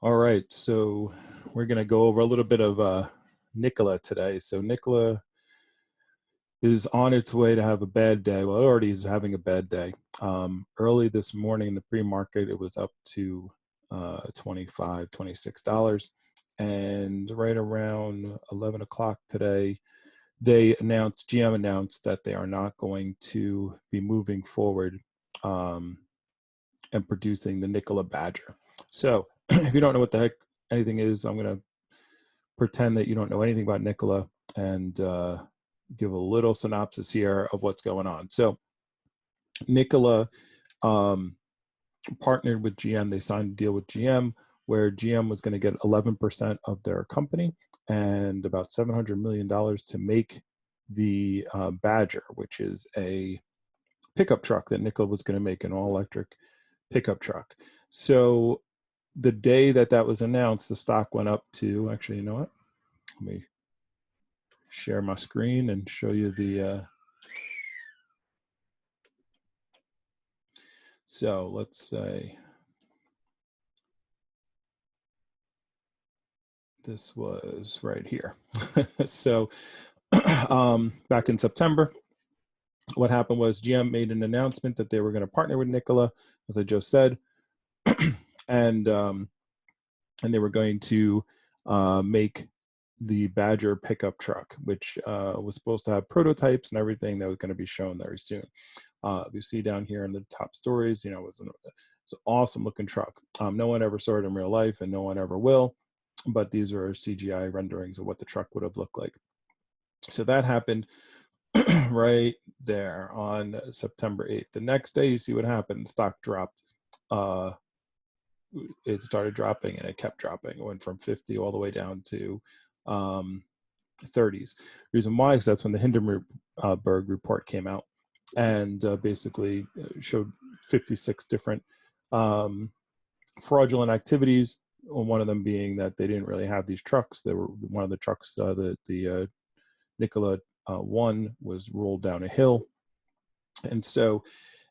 All right, so we're going to go over a little bit of Nikola today. So Nikola is on its way to have a bad day. Well, it already is having a bad day. Early this morning in the pre-market, it was up to $25, $26. And right around 11 o'clock today, GM announced that they are not going to be moving forward and producing the Nikola Badger. So if you don't know what the heck anything is, I'm going to pretend that you don't know anything about Nikola and give a little synopsis here of what's going on. So Nikola partnered with GM. They signed a deal with GM where GM was going to get 11% of their company and about $700 million to make the Badger, which is a pickup truck that Nikola was going to make, an all-electric pickup truck. So the day that that was announced, the stock went up to, actually, you know what? Let me share my screen and show you the, so let's say this was right here. So back in September, what happened was GM made an announcement that they were going to partner with Nikola, as I just said, and they were going to make the Badger pickup truck, which was supposed to have prototypes and everything that was going to be shown very soon. You see down here in the top stories, you know, it's an awesome looking truck. No one ever saw it in real life and no one ever will, but these are CGI renderings of what the truck would have looked like. So that happened right there on September 8th. The next day, you see what happened. The stock dropped. It started dropping and it kept dropping. It went from 50 all the way down to 30s. Reason why is that's when the Hindenburg report came out and basically showed 56 different fraudulent activities. One of them being that they didn't really have these trucks. They were one of the trucks, the Nikola 1 was rolled down a hill. And so,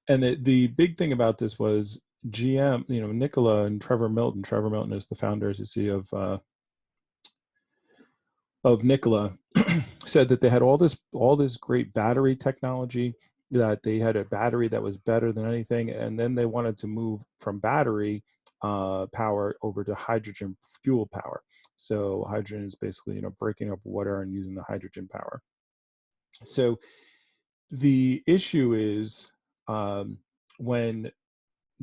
and the big thing about this was GM, you know, Nikola and Trevor Milton is the founder, as you see, of Nikola, said that they had all this great battery technology, that they had a battery that was better than anything, and then they wanted to move from battery power over to hydrogen fuel power. So hydrogen is basically, you know, breaking up water and using the hydrogen power. So the issue is when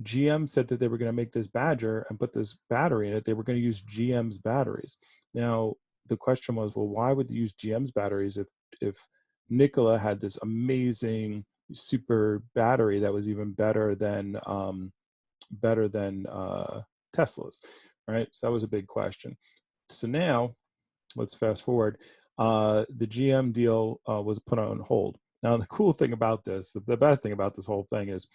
GM said that they were going to make this Badger and put this battery in it, they were going to use GM's batteries. Now, the question was, well, why would they use GM's batteries if Nikola had this amazing super battery that was even better than Tesla's, right? So that was a big question. So now, let's fast forward. The GM deal was put on hold. Now, the cool thing about this, the best thing about this whole thing is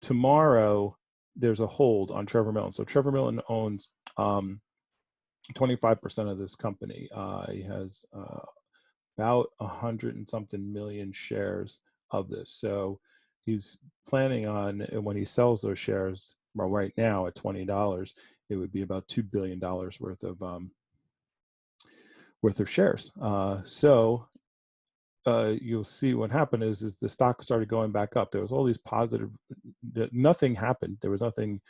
tomorrow there's a hold on Trevor Milton. So Trevor Milton owns 25% of this company. He has about 100 and something million shares of this. So he's planning on, when he sells those shares, well, right now at $20, it would be about $2 billion worth of shares. So you'll see what happened is the stock started going back up. There was all these positive, nothing happened. There was nothing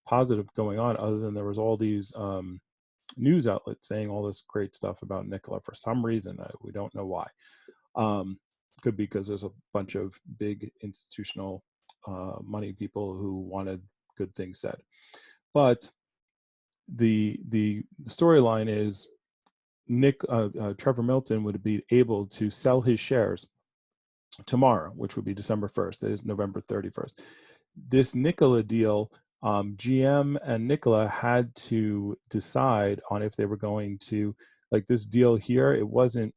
positive going on other than there was all these news outlets saying all this great stuff about Nikola for some reason. We don't know why. Could be because there's a bunch of big institutional money people who wanted good things said. But the storyline is Trevor Milton would be able to sell his shares tomorrow, which would be December 1st. It is November 31st. This Nikola deal, GM and Nikola had to decide on if they were going to, like this deal here, it wasn't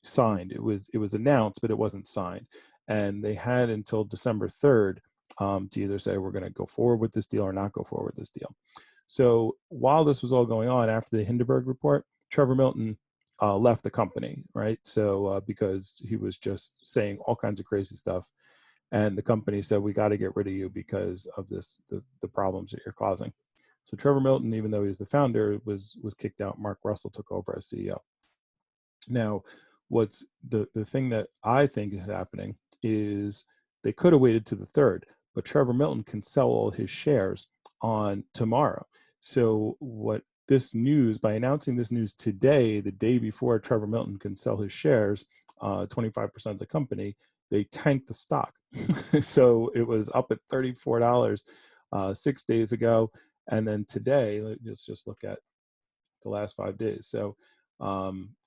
signed. It was announced, but it wasn't signed. And they had until December 3rd to either say we're going to go forward with this deal or not go forward with this deal. So while this was all going on after the Hindenburg report, Trevor Milton left the company, right? So because he was just saying all kinds of crazy stuff. And the company said, we got to get rid of you because of this, the problems that you're causing. So Trevor Milton, even though he was the founder, was kicked out. Mark Russell took over as CEO. Now, what's the thing that I think is happening is they could have waited to the 3rd, but Trevor Milton can sell all his shares on tomorrow. So what this news, by announcing this news today, the day before Trevor Milton can sell his shares, 25% of the company, they tanked the stock. So it was up at $34 6 days ago. And then today, let's just look at the last 5 days. So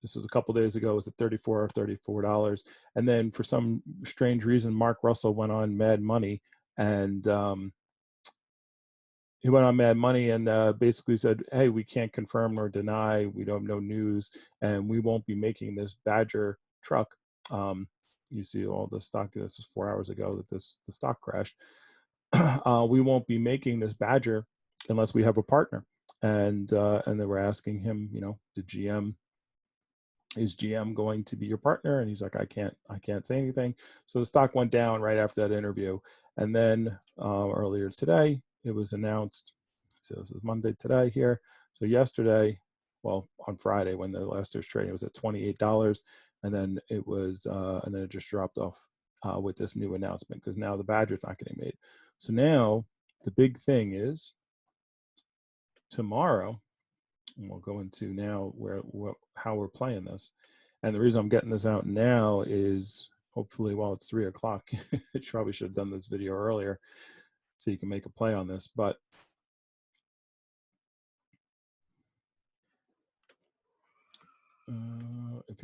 this was a couple days ago, it was at $34. And then for some strange reason, Mark Russell went on Mad Money, and he went on Mad Money and basically said, hey, we can't confirm nor deny, we don't have no news, and we won't be making this Badger truck. You see all the stock, this was 4 hours ago that the stock crashed. We won't be making this Badger unless we have a partner. And they were asking him, is GM going to be your partner? And he's like, I can't say anything. So the stock went down right after that interview. And then earlier today, it was announced. So this is Monday today here. So yesterday, well, on Friday when the last year's trading, it was at $28, and then it just dropped off with this new announcement, because now the Badger's not getting made. So now the big thing is tomorrow, and we'll go into now how we're playing this. And the reason I'm getting this out now is hopefully while it's 3 o'clock, I probably should have done this video earlier so you can make a play on this. But if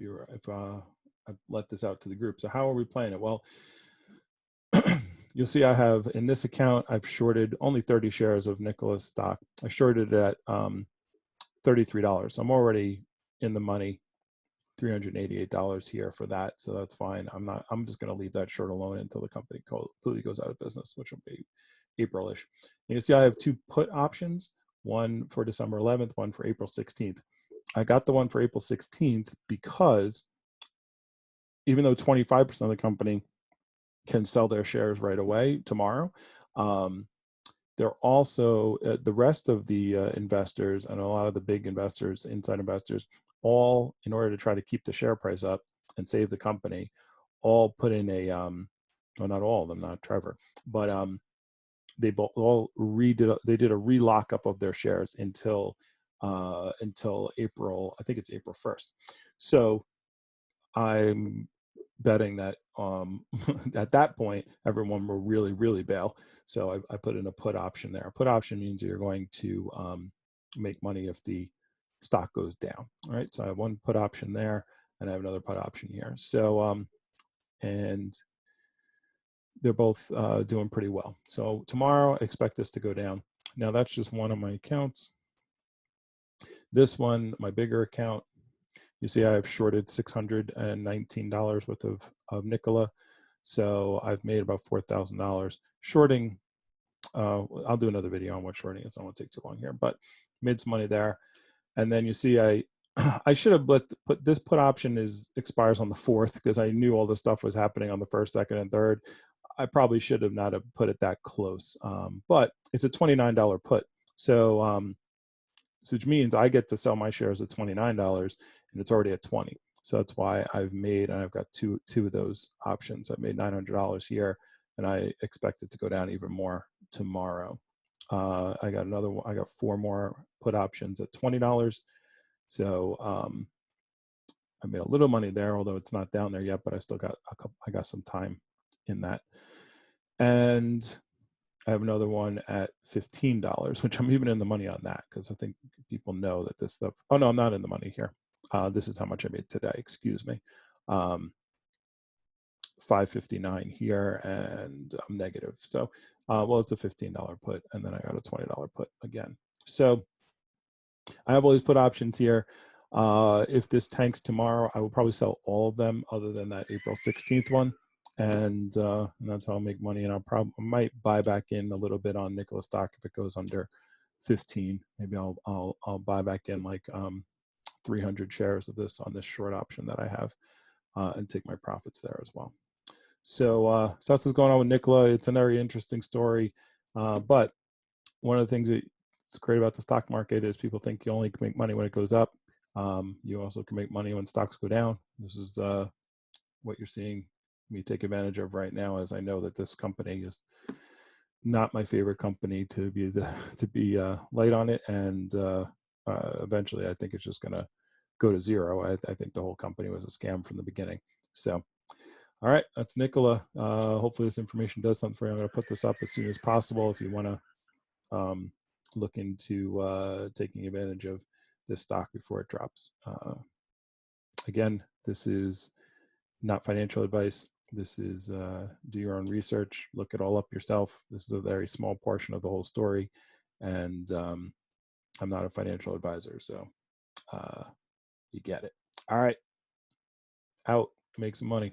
I let this out to the group. So how are we playing it? Well, you'll see I have in this account, I've shorted only 30 shares of Nikola stock. I shorted it at $33. I'm already in the money, $388 here for that, so that's fine. I'm just going to leave that short alone until the company completely goes out of business, which will be April-ish. And you see I have 2 put options, one for December 11th, one for April 16th. I got the one for April 16th because even though 25% of the company can sell their shares right away tomorrow, they're also the rest of the investors and a lot of the big investors, inside investors, all, in order to try to keep the share price up and save the company, all put in a well, not all of them, not Trevor, but they all they did a relock-up of their shares until April, I think it's April 1st. So I'm betting that at that point everyone will really bail. So I put in a put option there. A put option means you're going to make money if the stock goes down. All right, so I have one put option there, and I have another put option here. So and they're both doing pretty well. So tomorrow, I expect this to go down. Now that's just one of my accounts. This one, my bigger account, you see I have shorted $619 worth of Nikola. So I've made about $4,000 shorting. I'll do another video on what shorting is. I won't take too long here, but made some money there. And then you see I should have put this put option expires on the 4th, because I knew all this stuff was happening on the 1st, 2nd, and 3rd. I probably should have not have put it that close, but it's a $29 put. So which means I get to sell my shares at $29, and it's already at 20. So that's why I've got two of those options. I've made $900 here, and I expect it to go down even more tomorrow. I got another one. I got 4 more put options at $20. So I made a little money there, although it's not down there yet, but I still got I got some time in that. And I have another one at $15, which I'm even in the money on that, because I think people know that this stuff. Oh no, I'm not in the money here. This is how much I made today. Excuse me. $5.59 here, and I'm negative. So, well, it's a $15 put, and then I got a $20 put again. So I have all these put options here. If this tanks tomorrow, I will probably sell all of them, other than that April 16th one. And that's how I'll make money. And I might buy back in a little bit on Nikola stock if it goes under 15. Maybe I'll buy back in like 300 shares of this on this short option that I have, and take my profits there as well. So that's what's going on with Nikola. It's a very interesting story, but one of the things that great about the stock market is people think you only can make money when it goes up. You also can make money when stocks go down. This is what you're seeing me take advantage of right now, as I know that this company is not my favorite company to be light on it, and eventually I think it's just going to go to zero. I think the whole company was a scam from the beginning. So, all right, that's Nikola. Hopefully this information does something for you. I'm going to put this up as soon as possible if you want to look into taking advantage of this stock before it drops. Again, this is not financial advice. This is do your own research, look it all up yourself. This is a very small portion of the whole story, and I'm not a financial advisor, so you get it. All right, out, make some money.